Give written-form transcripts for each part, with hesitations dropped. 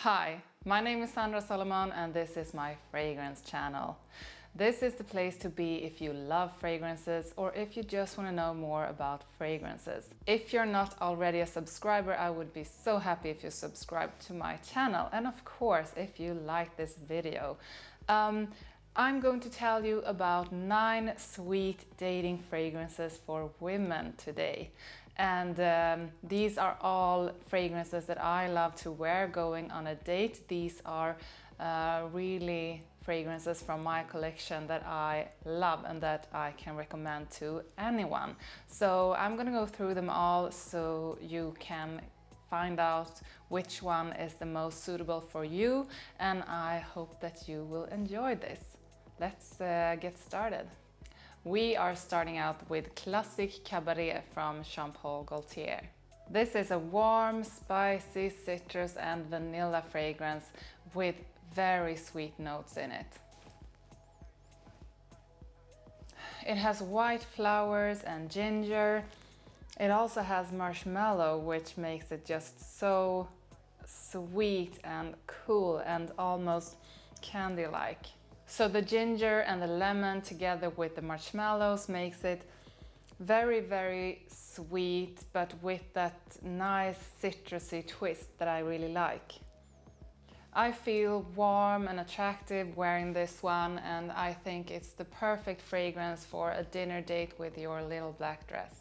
Hi, my name is Sandra Solomon and this is my fragrance channel. This is the place to be if you love fragrances or if you just want to know more about fragrances. If you're not already a subscriber, I would be so happy if you subscribe to my channel, and of course if you like this video. I'm going to tell you about 9 sweet dating fragrances for women today. And these are all fragrances that I love to wear going on a date. These are really fragrances from my collection that I love and that I can recommend to anyone. So I'm gonna go through them all so you can find out which one is the most suitable for you, and I hope that you will enjoy this. Let's get started. We are starting out with Classic Cabaret from Jean Paul Gaultier. This is a warm, spicy citrus and vanilla fragrance with very sweet notes in it. It has white flowers and ginger. It also has marshmallow, which makes it just so sweet and cool and almost candy-like. So the ginger and the lemon together with the marshmallows makes it very, very sweet, but with that nice citrusy twist that I really like. I feel warm and attractive wearing this one, and I think it's the perfect fragrance for a dinner date with your little black dress.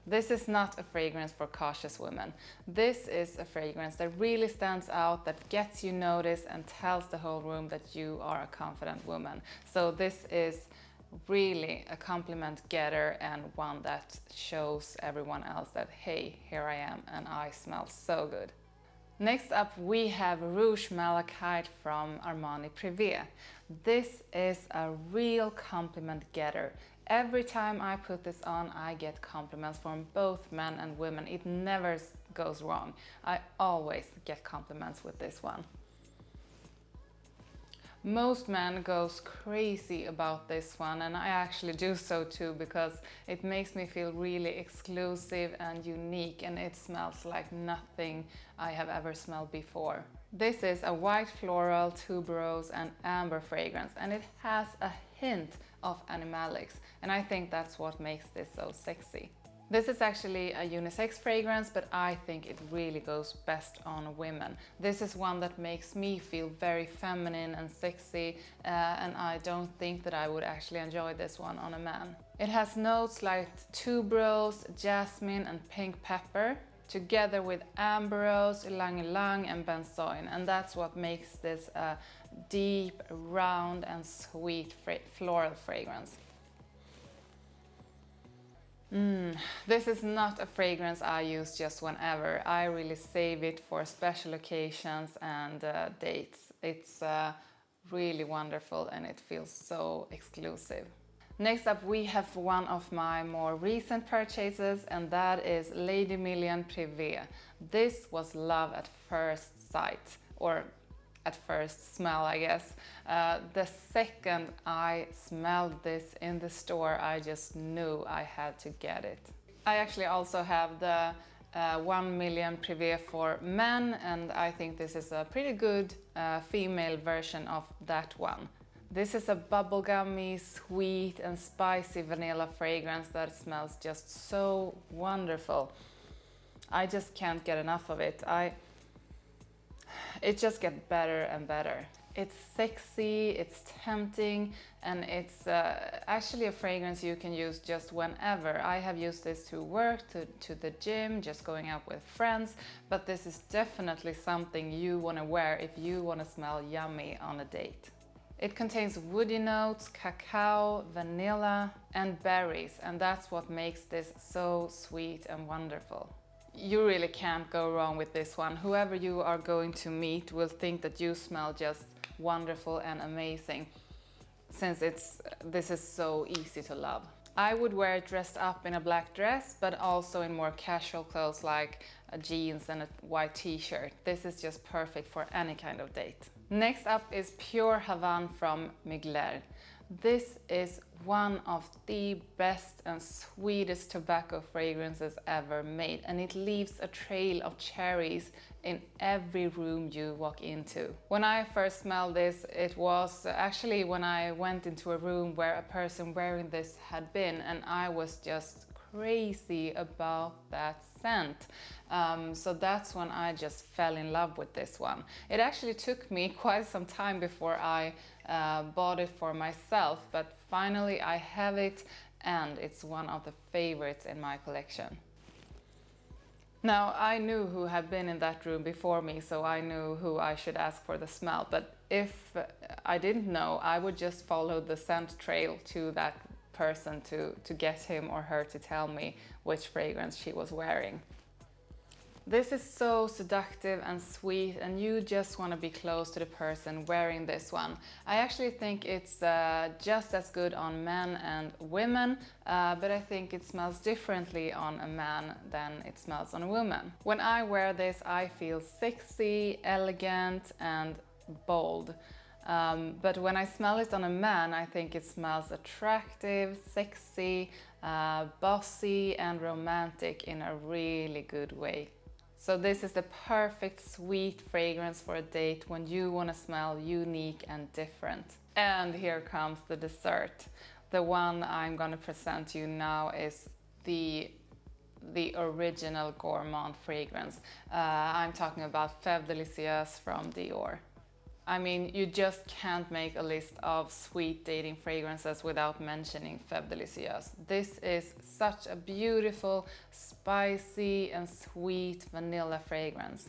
This is not a fragrance for cautious women. This is a fragrance that really stands out, that gets you noticed and tells the whole room that you are a confident woman. So this is really a compliment getter and one that shows everyone else that, hey, here I am and I smell so good. Next up we have Rouge Malachite from Armani Previa. This is a real compliment getter. Every time I put this on, I get compliments from both men and women. It never goes wrong. I always get compliments with this one. Most men goes crazy about this one, and I actually do so too, because it makes me feel really exclusive and unique, and it smells like nothing I have ever smelled before. This is a white floral, tuberose and amber fragrance, and it has a hint of animalics, and I think that's what makes this so sexy. This is actually a unisex fragrance, but I think it really goes best on women. This is one that makes me feel very feminine and sexy, and I don't think that I would actually enjoy this one on a man. It has notes like tuberose, jasmine and pink pepper, together with amberose, ylang ylang and benzoin, and that's what makes this a deep, round and sweet floral fragrance. This is not a fragrance I use just whenever. I really save it for special occasions and dates. It's really wonderful and it feels so exclusive. Next up we have one of my more recent purchases, and that is Lady Million Previa. This was love at first sight, or at first smell, I guess. The second I smelled this in the store, I just knew I had to get it. I actually also have the 1 Million Previa for men, and I think this is a pretty good female version of that one. This is a bubblegummy, sweet and spicy vanilla fragrance that smells just so wonderful. I just can't get enough of it. It just gets better and better. It's sexy, it's tempting, and it's actually a fragrance you can use just whenever. I have used this to work, to the gym, just going out with friends, but this is definitely something you want to wear if you want to smell yummy on a date. It contains woody notes, cacao, vanilla and berries, and that's what makes this so sweet and wonderful. You really can't go wrong with this one. Whoever you are going to meet will think that you smell just wonderful and amazing, since this is so easy to love. I would wear it dressed up in a black dress, but also in more casual clothes like jeans and a white t-shirt. This is just perfect for any kind of date. Next up is Purehavan from Mugler. This is one of the best and sweetest tobacco fragrances ever made, and it leaves a trail of cherries in every room you walk into. When I first smelled this, it was actually when I went into a room where a person wearing this had been, and I was just crazy about that scent. So that's when I just fell in love with this one. It actually took me quite some time before I bought it for myself, but finally I have it, and it's one of the favorites in my collection. Now, I knew who had been in that room before me, so I knew who I should ask for the smell, but if I didn't know, I would just follow the scent trail to that person to get him or her to tell me which fragrance she was wearing. This is so seductive and sweet, and you just want to be close to the person wearing this one. I actually think it's just as good on men and women, but I think it smells differently on a man than it smells on a woman. When I wear this, I feel sexy, elegant, and bold. But when I smell it on a man, I think it smells attractive, sexy, bossy, and romantic in a really good way. So this is the perfect sweet fragrance for a date when you want to smell unique and different. And here comes the dessert. The one I'm going to present to you now is the original gourmand fragrance. I'm talking about Fève Délicieuse from Dior. I mean, you just can't make a list of sweet dating fragrances without mentioning Fève Délicieuse. This is such a beautiful, spicy and sweet vanilla fragrance.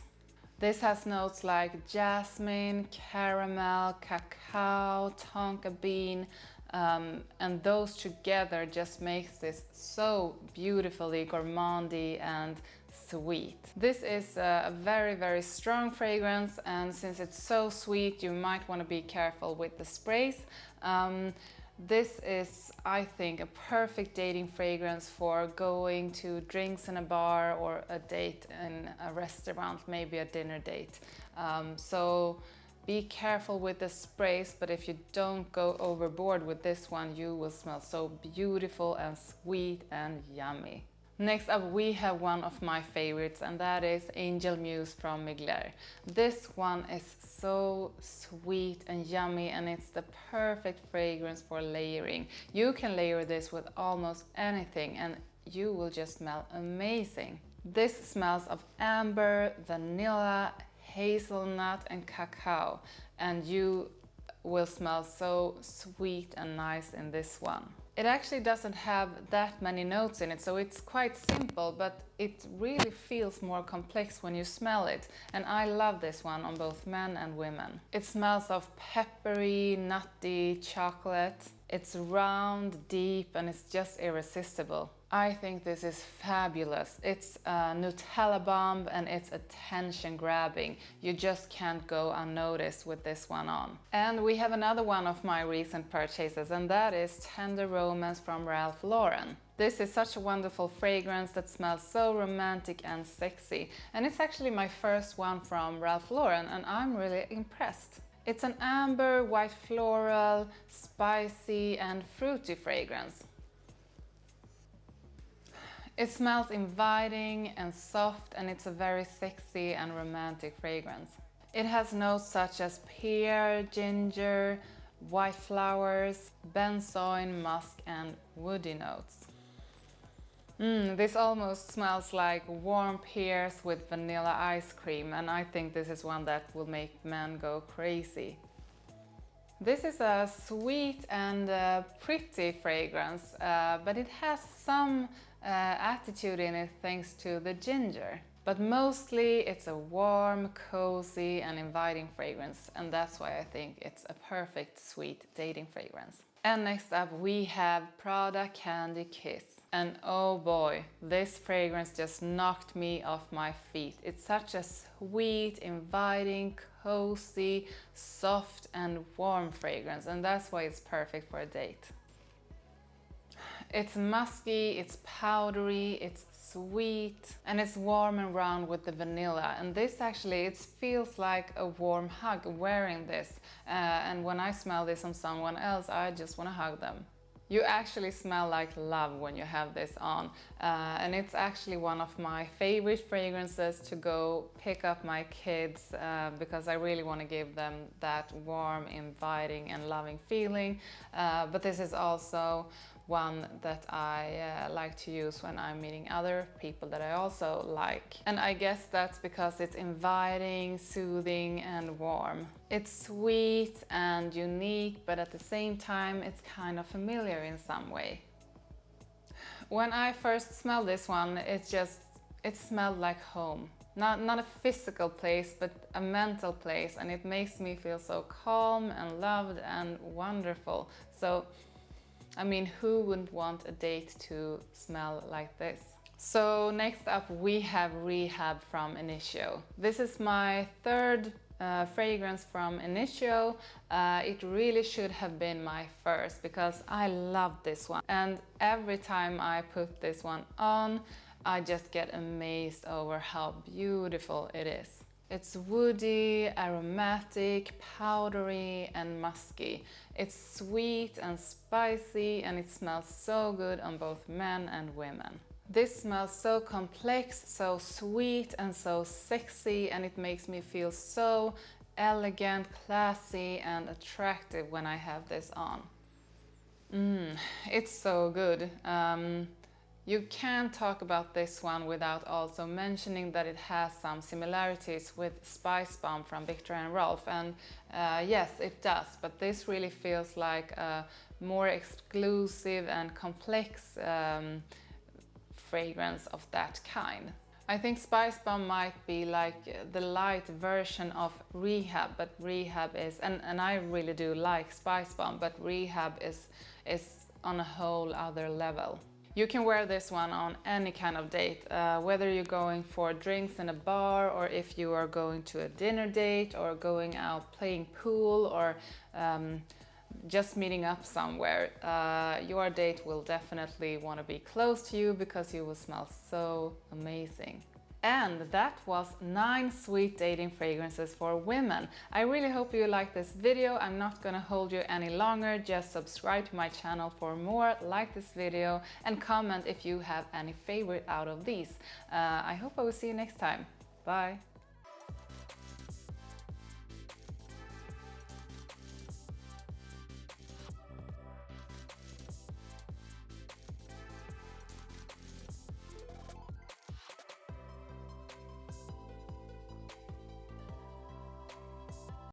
This has notes like jasmine, caramel, cacao, tonka bean, and those together just makes this so beautifully gourmandy and sweet. This is a very, very strong fragrance, and since it's so sweet, you might want to be careful with the sprays. This is, I think, a perfect dating fragrance for going to drinks in a bar or a date in a restaurant, maybe a dinner date. So be careful with the sprays, but if you don't go overboard with this one, you will smell so beautiful and sweet and yummy. Next up, we have one of my favorites, and that is Angel Muse from Mugler. This one is so sweet and yummy, and it's the perfect fragrance for layering. You can layer this with almost anything, and you will just smell amazing. This smells of amber, vanilla, hazelnut, and cacao, and you will smell so sweet and nice in this one. It actually doesn't have that many notes in it, so it's quite simple, but it really feels more complex when you smell it. And I love this one on both men and women. It smells of peppery, nutty chocolate. It's round, deep, and it's just irresistible. I think this is fabulous. It's a Nutella bomb, and it's attention grabbing. You just can't go unnoticed with this one on. And we have another one of my recent purchases, and that is Tender Romance from Ralph Lauren. This is such a wonderful fragrance that smells so romantic and sexy. And it's actually my first one from Ralph Lauren, and I'm really impressed. It's an amber, white floral, spicy, and fruity fragrance. It smells inviting and soft, and it's a very sexy and romantic fragrance. It has notes such as pear, ginger, white flowers, benzoin, musk, and woody notes. This almost smells like warm pears with vanilla ice cream, and I think this is one that will make men go crazy. This is a sweet and pretty fragrance, but it has some attitude in it thanks to the ginger. But mostly it's a warm, cozy and inviting fragrance, and that's why I think it's a perfect sweet dating fragrance. And next up we have Prada Candy Kiss. And oh boy, this fragrance just knocked me off my feet. It's such a sweet, inviting, cozy, soft and warm fragrance, and that's why it's perfect for a date. It's musky, it's powdery, it's sweet, and it's warm and round with the vanilla. And this actually, it feels like a warm hug wearing this. And when I smell this on someone else, I just want to hug them. You actually smell like love when you have this on, and it's actually one of my favorite fragrances to go pick up my kids because I really want to give them that warm, inviting and loving feeling, but this is also one that I like to use when I'm meeting other people that I also like. And I guess that's because it's inviting, soothing and warm. It's sweet and unique, but at the same time it's kind of familiar in some way. When I first smelled this one, it smelled like home. Not a physical place, but a mental place, and it makes me feel so calm and loved and wonderful. So I mean, who wouldn't want a date to smell like this? So next up we have Rehab from Initio. This is my third fragrance from Initio. It really should have been my first because I love this one. And every time I put this one on, I just get amazed over how beautiful it is. It's woody, aromatic, powdery and musky. It's sweet and spicy and it smells so good on both men and women. This smells so complex, so sweet and so sexy, and it makes me feel so elegant, classy and attractive when I have this on. It's so good. You can't talk about this one without also mentioning that it has some similarities with Spice Bomb from Viktor & Rolf, and yes, it does, but this really feels like a more exclusive and complex fragrance of that kind. I think Spice Bomb might be like the light version of Rehab, but Rehab is, and I really do like Spice Bomb, but Rehab is on a whole other level. You can wear this one on any kind of date, whether you're going for drinks in a bar, or if you are going to a dinner date, or going out playing pool, or just meeting up somewhere. Your date will definitely want to be close to you because you will smell so amazing. And that was 9 sweet dating fragrances for women. I really hope you liked this video. I'm not gonna hold you any longer. Just subscribe to my channel for more, like this video, and comment if you have any favorite out of these. I hope I will see you next time. Bye!